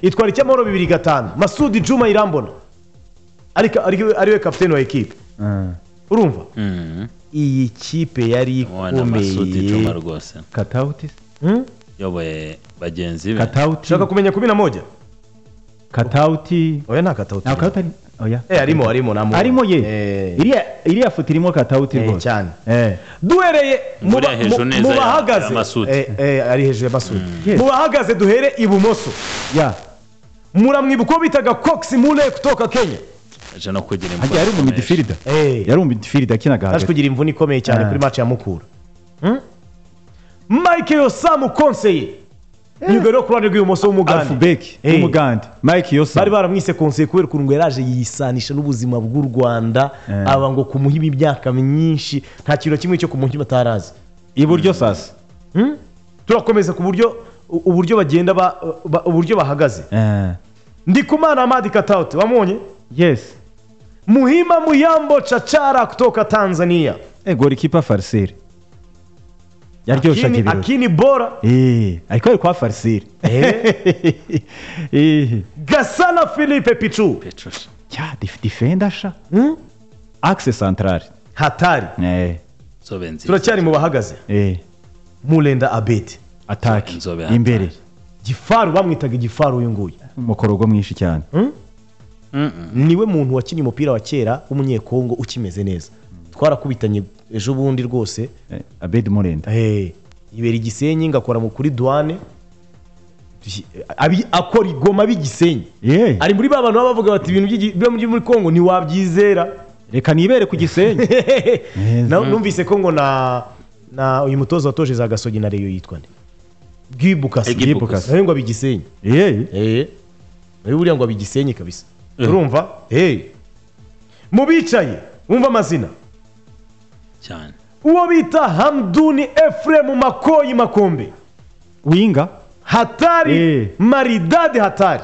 itwara icyamahoro 2-5 Masudi Juma Irambona ariwe kapiteni wa ekipe urumva iyi kipe yari ikomeye Katauti yoboye bagenzi be Katauti shaka kumenya 11 Katauti oya nta Katauti oya arimo ye iriya foto irimo Katauti rwose cyane duhereye mu bahagaze ari hejuru ya Masudi mu bahagaze duhere ibumoso muramwibuka ko bitaga Cox Mule kutoka Kenya aje no kugira imvune yari mu midfielder yari mu midfielder akinaga hagati kugira imvune ikomeye cyane kuri match ya Mukura Mike Yosamu Konseye Nigero kurane rw'imoso w'umugande Alfubeki w'umugande Mike Yosamu bari baramwise Konseye kubera kurungu yaraje yisanisha n'ubuzima bw'u Rwanda aba ngo kumuhima imyaka myinshi nta kintu kimwe cyo kumuhima atarazi iburyo sasa turakomeza ku uburyo bagenda uburyo bahagaze Ndikumana Ahmad Katauti wamwonye yes Muhima Muyambo Chachara kutoka Tanzania goalkeeper Farsir yaryosha kibiro Akini bora ariko kwa Farsir Gasana Philippe Pichu defender sha axe central hatari turacyari mu bahagaze Mulenda Abedi attack imbere Gifaru bamwitaga Gifaru uyu nguyu umukorogo mwinshi cyane niwe muntu wakinnye umupira wa kera w'umunyekongo ukimeze neza twarakubitanye ejo bundi rwose Abedi Mulenda ibera Igisenyi ngakora mu kuri douane akora igoma b'Igisenyi ari muri babantu bavuga bati ibintu byo muri Kongo ni wabyizera reka nibere ku Gisenyi numvise ko ngo na uyu mutozo watoje za Gasogi na Reyo yitwa nde Gibukasi ngo abigisenyi buriya ngo abigisenyi kabisa urumva mu bicaye wumva amazina cyane uwo bita Hamduni Ephraim Makoyi Makombe winga hatari maridadi hatari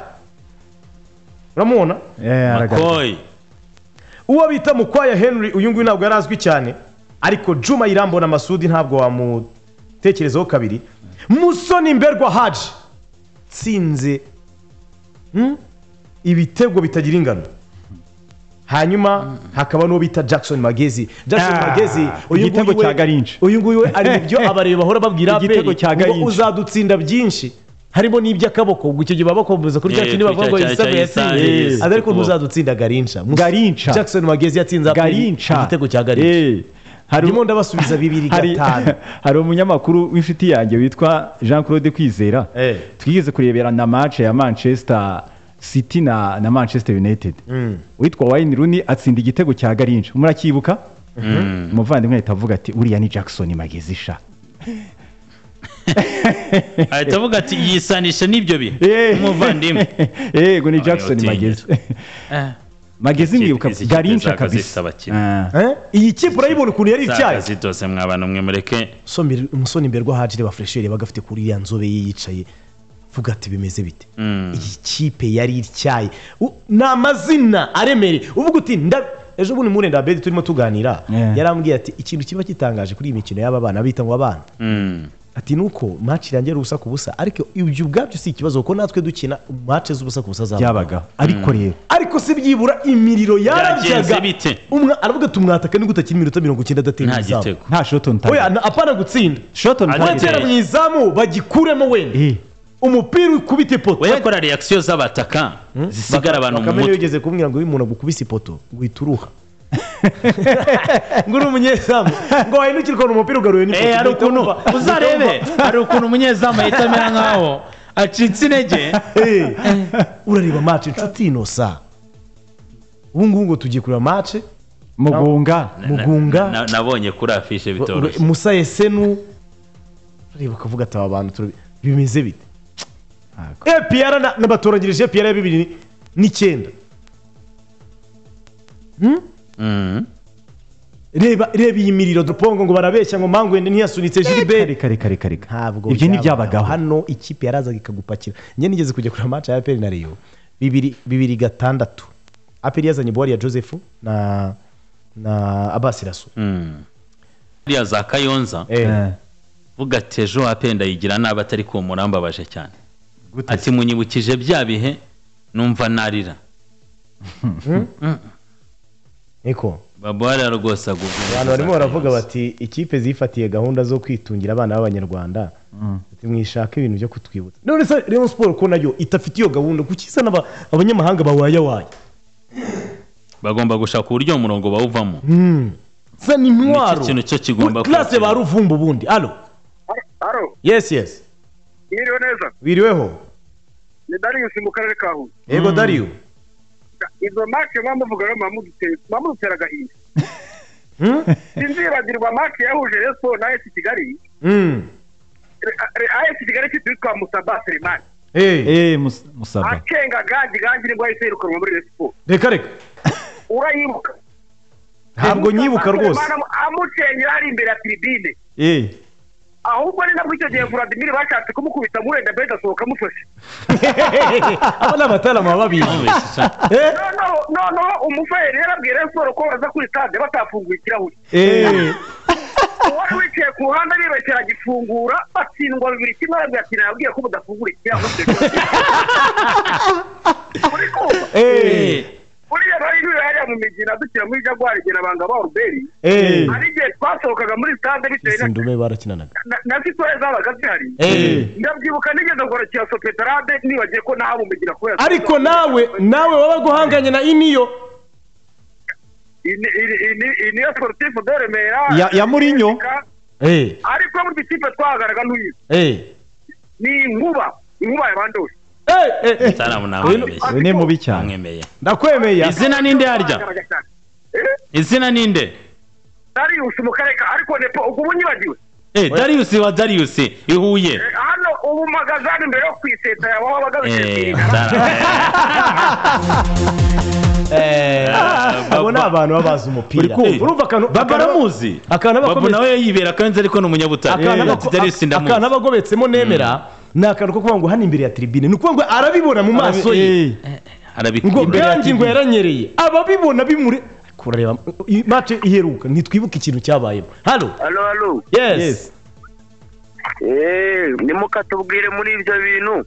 uramubona Makoyi uwo bita Mukwaya Henry uyu nguyu ntabwo yarazwi cyane ariko Juma Irambona Masudi ntabwo wamutekerezaho kabiri Musoni Mberwa Haji tsinze ibitego bitagira ingano hanyuma hakaba n'uwo bita Jackson Magezi igitego cya Garincha uyu nguyu we ari mu byo abareba bahora babwira igitego cya Garincha uzadutsinda byinshi harimo n'iby'akaboko ubwo icyo gihe babakomeza kuri cya kintu bavuga ngo Isabel yatsinze ariko ntuzadutsinda Garincha Jackson Magezi yatsinze igitego cya Garincha harimo ndabasubiza 2-5 hari umunyamakuru w'inshuti yanjye witwa Jean Claude Kwizera twigeze kurebera na match ya Manchester City na Manchester United witwa Wayne Rooney atsinda igitego cya Garincha murakibuka umuvandimwe ahitavuga ati uriya ni Jackson Magezi sha ahitavuga ati yisanisha n'ibyo bintu umuvandimwe yego ni Jackson Magezi Magezi mwibuka Garincha kabisa iyi kipe urayibona ukuntu yari icyaye zitose mwabana umwe mureke Musoni Mberwa Haji wa Fresher bagafite kuri ya nzobe yicaye vuga ati bimeze bite iyi kipe yari icyaye n'amazina aremere uvuga uti ejo bundi Mulenda Abedi turimo tuganira yarambwiye ati ikintu kiba kitangaje kuri iyi mikino y'aba bana bita ngo abana ati nuko match irangira ubusa ku busa ariko ibyo ubwabyo si ikibazo kuko natwe dukina match z'ubusa ku busa zabaga ariko si byibura imiriro yarabyaga aravuga tumwataka ni gutakira iminota 90 adatera izamu nta Shoton Tiger oya apana gutsinda Shoton Tiger mu izamu bagikuremo wenda umupira ukubite poto yakora reaction z'abataka zisigara abantu mu mutwe yogeze kumbwira ngo uyu muntu agukubise ipoto guhituruha ngo umunyezamu ngo wahindukire ko umupira ugaruye ni hari ukuntu uzarebe hari ukuntu umunyezamu yitamira nkaho acitse intege urareba match inshuti inosa ubu ngo tugiye kureba match Mugunga nabonye kuri afishe bitoroshye Musa Esenu ureba kavuga ati abantu bimeze bite PR nabatoragirije PR ya 2009 reba iyi miriro dupongo ngo barabeshya ngo Mangwende ntiyasunitse Gilbert kare ibyo ni byabagaho hano ikipe yarazaga ikagupakira njye nigeze kujya kuri match ya APR na Rayon 2006 APR yazanye Bwari ya Joseph na Abbas Rasu ya za Kayonza vuga tejo apenda yigira nabatari ko murambabaje cyane ati munyibukije bya bihe numva narira niko babara rwose agubye abantu barimo baravuga bati ikipe zifatiye gahunda zo kwitungira abana b'abanyarwanda mwishaka ibintu byo kutwibutsa none se Rayon Sport ko nayo itafite iyo gahunda kuki sana abanyamahanga bawayawaye bagomba gushaka uburyo umurongo bawuvamo sa ni ntwaro ikintu cyo kigomba classe baruvumba ubundi allo yes Yiriwe neza biriweho ni Darius mu karere ka Huye yego Darius izo match bamuvuga mamudutera gahinda sinzibagirwa match yahuje Rayon Sport na AS Kigali AS Kigali kitwa Musaba Selemani Musaba akenga gangi nibwo yahise yirukanwa muri Rayon Sport reka urayibuka ntabwo nyibuka rwose amucengera ari imbere ya tribune ahubwo ni nabwo icyo gihe Vladimir bashatse kumukubita murenda beza sohoka mufashe abana batarama babiri no umufere yarabwiye Rayon Sport ko baza kuri stade batafunguye ikirahuri wari wicaye ku ruhande bibekera gifungura batsindwa 2-1 arabwira ati nabwiye ko budafungura ikirahuri uriya bari hariya mu migina dukira muri Jaguar igena banga ba Ruberi ari gihe twasohokaga muri stade bitewe sindume barakinanaga na sitore zabaga zihari ndabyibuka nigeze ngora cya Sopetrade nibagiye ko nawe umugira ko ariko nawe waba guhanganye na Iniyo Iniyo Sportif de Remera ya Mourinho ariko mu ikipe twahagaraga n'uyize ni inkuba yabandose ni mubi cyane ndakwemeye izina ninde harya izina ninde Darius mu karere ariko nepo ubwo bunyibagiwe Darius wa Darius ihuye hano ubu magazine mbere yo kwiseta yabaho bagabishye abo ni abantu babaza umupira urumva akantu babaramuzi babu nawe yibera kanze ariko ni umunyabutaka akana bagobetsemo nemera ni akantu ko kuvuga ngo hano imbere ya tribune ni ukuvuga ngo arabibona mu maso ye ngo gangi ngo yaranyereye ababibona bimure kurareba match iheruka ntitwibuka ikintu cyabayemo hallo yes nimukatubwire muri ibyo bintu